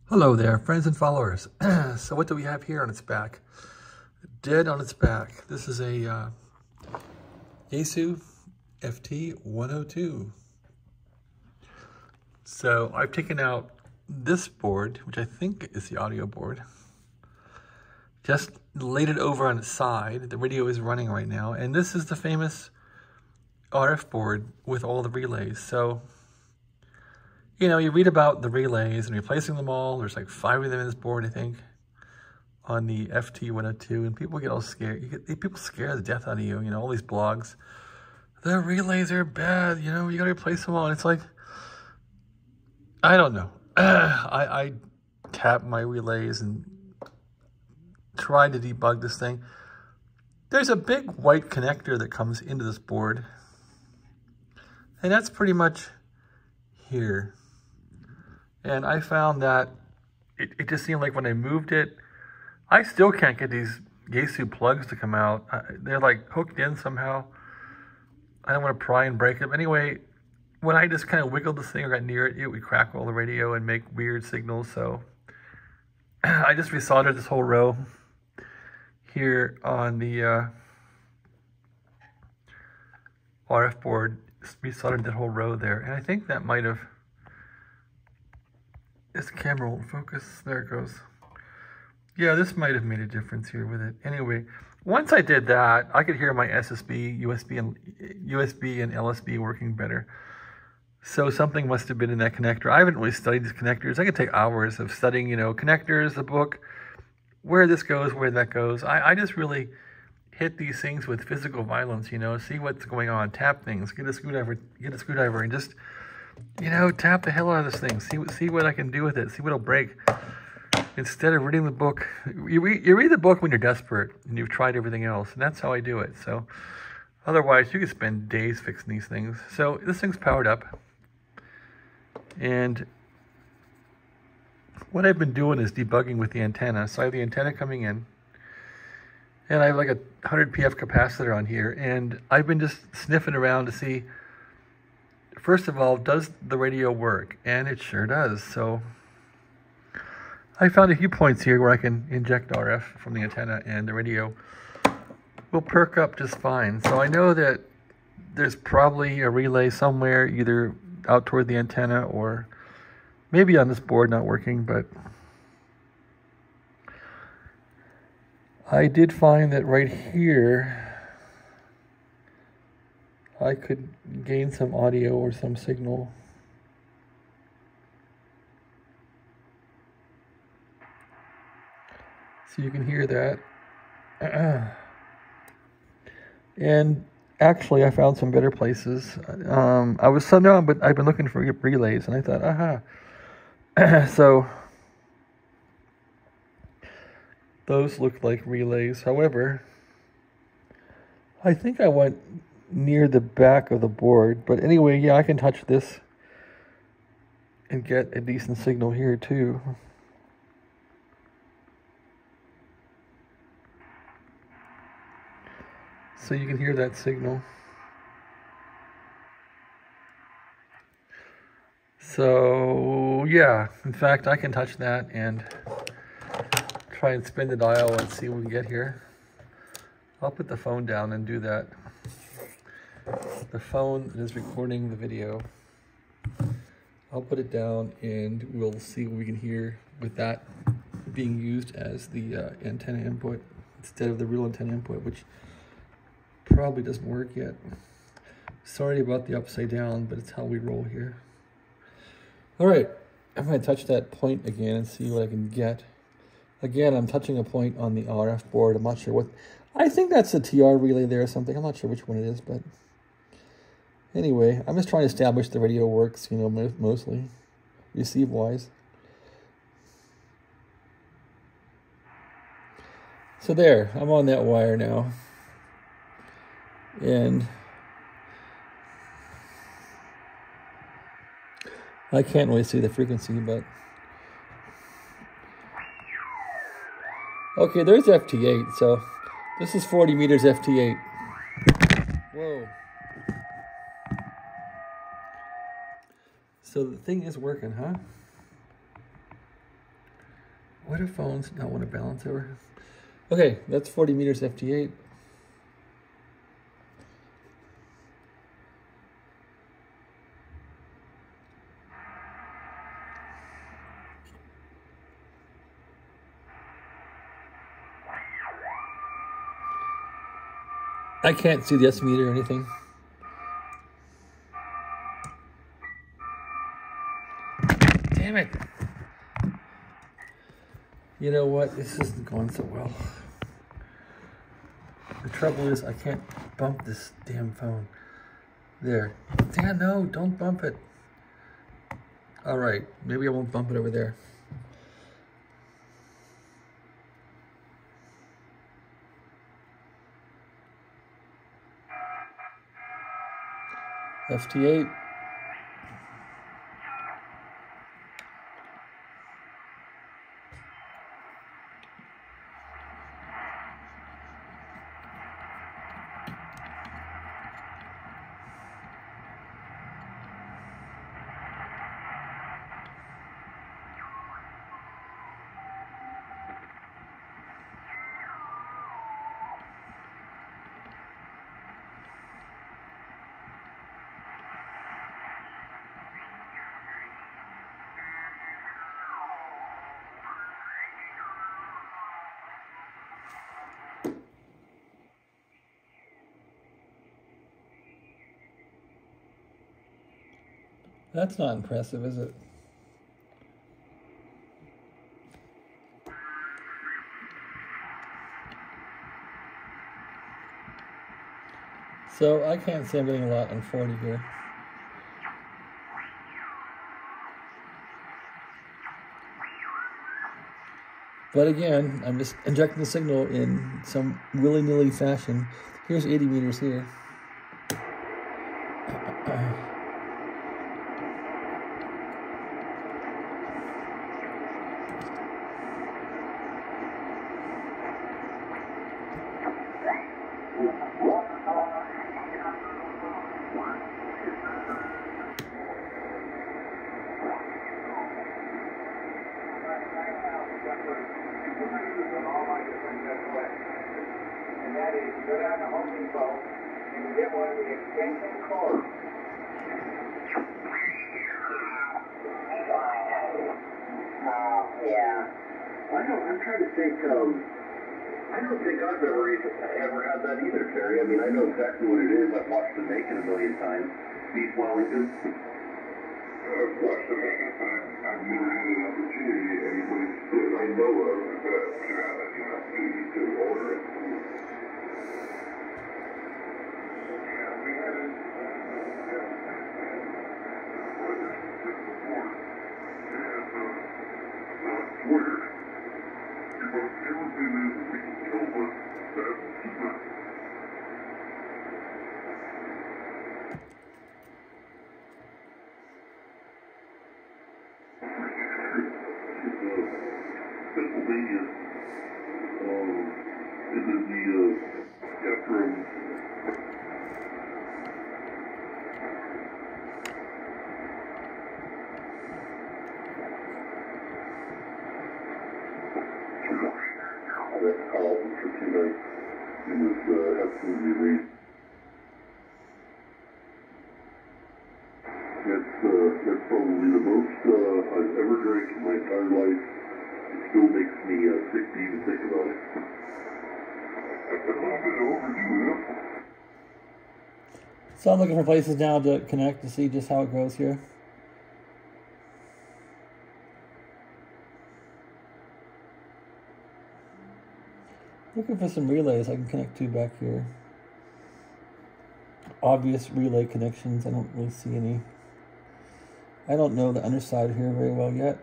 Hello there, friends and followers. So what do we have here on its back? Dead on its back. This is a Yaesu FT102. So I've taken out this board, which I think is the audio board. Just laid it over on its side. The radio is running right now. And this is the famous RF board with all the relays. So, you know, you read about the relays and replacing them all. There's like 5 of them in this board, I think, on the FT102, and people get all scared. People scare the death out of you. You know, all these blogs. The relays are bad. You know, you gotta replace them all. And it's like, I don't know. I tap my relays and try to debug this thing. There's a big white connector that comes into this board, and that's pretty much here. And I found that it just seemed like when I moved it, I still can't get these Yaesu plugs to come out. They're like hooked in somehow. I don't want to pry and break them. Anyway, when I just kind of wiggled this thing or got near it, it would crackle the radio and make weird signals. So I just resoldered this whole row here on the RF board. Resoldered that whole row there. And I think that might have... This camera won't focus. There it goes. Yeah, this might have made a difference here with it. Anyway, once I did that, I could hear my SSB, USB, and LSB working better. So something must have been in that connector. I haven't really studied these connectors. I could take hours of studying, you know, connectors, the book, where this goes, where that goes. I just really hit these things with physical violence, you know, see what's going on, tap things, get a screwdriver, and just, you know, tap the hell out of this thing. See what I can do with it. See what'll break. Instead of reading the book, you read the book when you're desperate and you've tried everything else, and that's how I do it. So otherwise, you could spend days fixing these things. So this thing's powered up, and what I've been doing is debugging with the antenna. So I have the antenna coming in, and I have like a 100 PF capacitor on here, and I've been just sniffing around to see, first of all, does the radio work? And it sure does. So I found a few points here where I can inject RF from the antenna and the radio will perk up just fine. So I know that there's probably a relay somewhere, either out toward the antenna or maybe on this board not working, but I did find that right here I could gain some audio or some signal. So you can hear that. And actually I found some better places. But I've been looking for relays, and I thought, aha. So those look like relays. However, I think I went near the back of the board. But anyway, yeah, I can touch this and get a decent signal here too. So you can hear that signal. So yeah, in fact, I can touch that and try and spin the dial and see what we get here. I'll put the phone down and do that. The phone is recording the video. I'll put it down and we'll see what we can hear with that being used as the antenna input instead of the real antenna input, which probably doesn't work yet. Sorry about the upside down, but it's how we roll here. All right, I'm going to touch that point again and see what I can get. Again, I'm touching a point on the RF board. I'm not sure what. I think that's a TR relay there or something. I'm not sure which one it is, but anyway, I'm just trying to establish the radio works, you know, mostly receive-wise. So there, I'm on that wire now. And I can't really see the frequency, but okay, there's FT8. So this is 40 meters FT8. Whoa. So the thing is working, huh? Why do phones not want to balance over? Okay, that's 40 meters FT8. I can't see the S meter or anything. Damn it. You know what? This isn't going so well. The trouble is I can't bump this damn phone. There. Dan, no, don't bump it. All right, maybe I won't bump it over there. FT8. That's not impressive, is it? So I can't say I'm getting a lot on 40 here. But again, I'm just injecting the signal in some willy-nilly fashion. Here's 80 meters here. And that is go down to Home Depot and get one of the extension cords. Yeah. I'm trying to think, I don't think I've ever had that either, Terry. I mean, I know exactly what it is. I've watched them make it a million times. Beef Wellington. I've watched them make it, but I've never had an opportunity, anybody that I know of that to order it. Yeah, we had it. Just before. And, Twitter. Everything is we can tell us that. Pennsylvania, and then after that's Carlton for 2 nights. It was absolutely amazing. That's probably the most I've ever drank in my entire life. It still makes me sick to even think about it. That's a little bit overdue, huh? So I'm looking for places now to connect to see just how it goes here. Looking for some relays I can connect to back here. Obvious relay connections. I don't really see any. I don't know the underside here very well yet.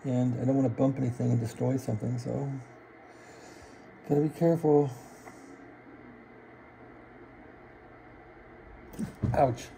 And I don't want to bump anything and destroy something, so gotta be careful. Ouch.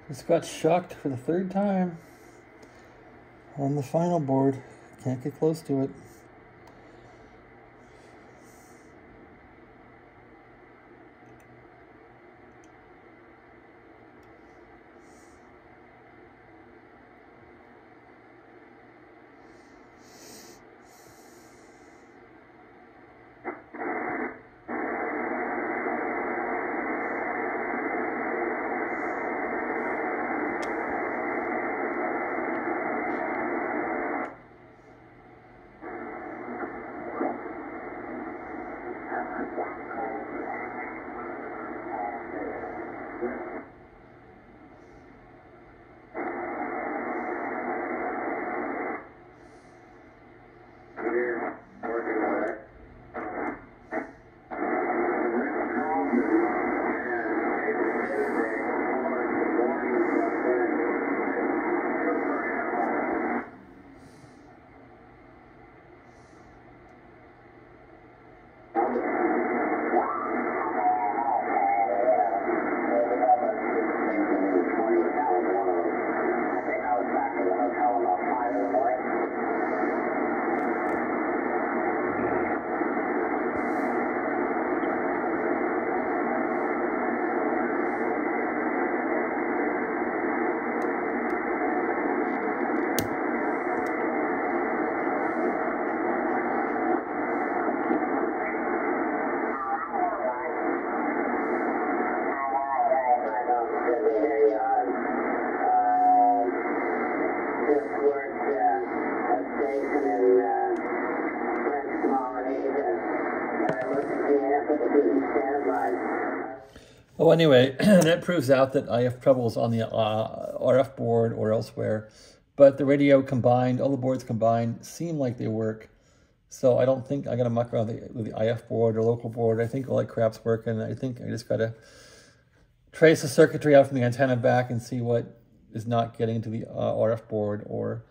Just got shocked for the 3rd time on the final board. Can't get close to it. Oh, anyway, that proves out that I have troubles on the RF board or elsewhere. But the radio combined, all the boards combined, seem like they work. So I don't think I got to muck around with the IF board or local board. I think all that crap's working. I think I just got to trace the circuitry out from the antenna back and see what is not getting to the RF board, or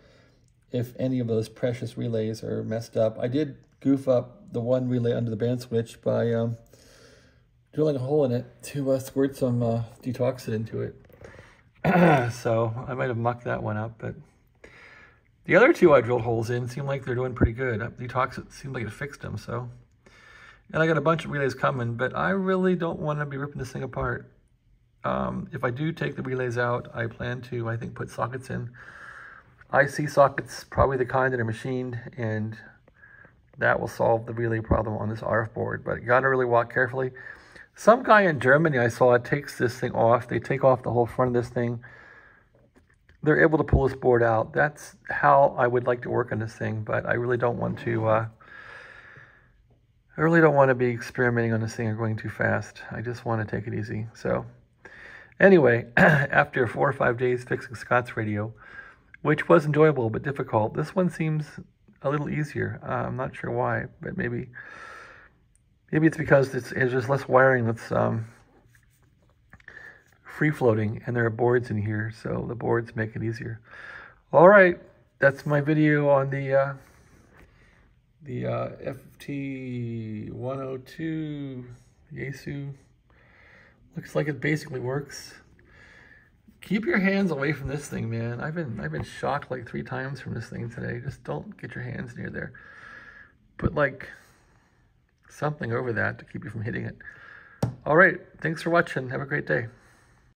if any of those precious relays are messed up. I did goof up the one relay under the band switch by drilling a hole in it to squirt some detoxin into it. So I might have mucked that one up, but the other two I drilled holes in seem like they're doing pretty good. Detoxin seemed like it fixed them, so. And I got a bunch of relays coming, but I really don't want to be ripping this thing apart. If I do take the relays out, I plan to, I think, put sockets in. IC sockets, probably the kind that are machined, and that will solve the relay problem on this RF board. But you got to really walk carefully. Some guy in Germany I saw takes this thing off. They take off the whole front of this thing. They're able to pull this board out. That's how I would like to work on this thing, but I really don't want to. Be experimenting on this thing or going too fast. I just want to take it easy. So anyway, after 4 or 5 days fixing Scott's radio, which was enjoyable but difficult, this one seems a little easier. I'm not sure why, but maybe it's because it's just less wiring that's free floating, and there are boards in here, so the boards make it easier. All right, that's my video on the FT102 Yaesu. Looks like it basically works. Keep your hands away from this thing, man. I've been shocked like 3 times from this thing today. Just don't get your hands near there. Put like something over that to keep you from hitting it. All right, thanks for watching. Have a great day.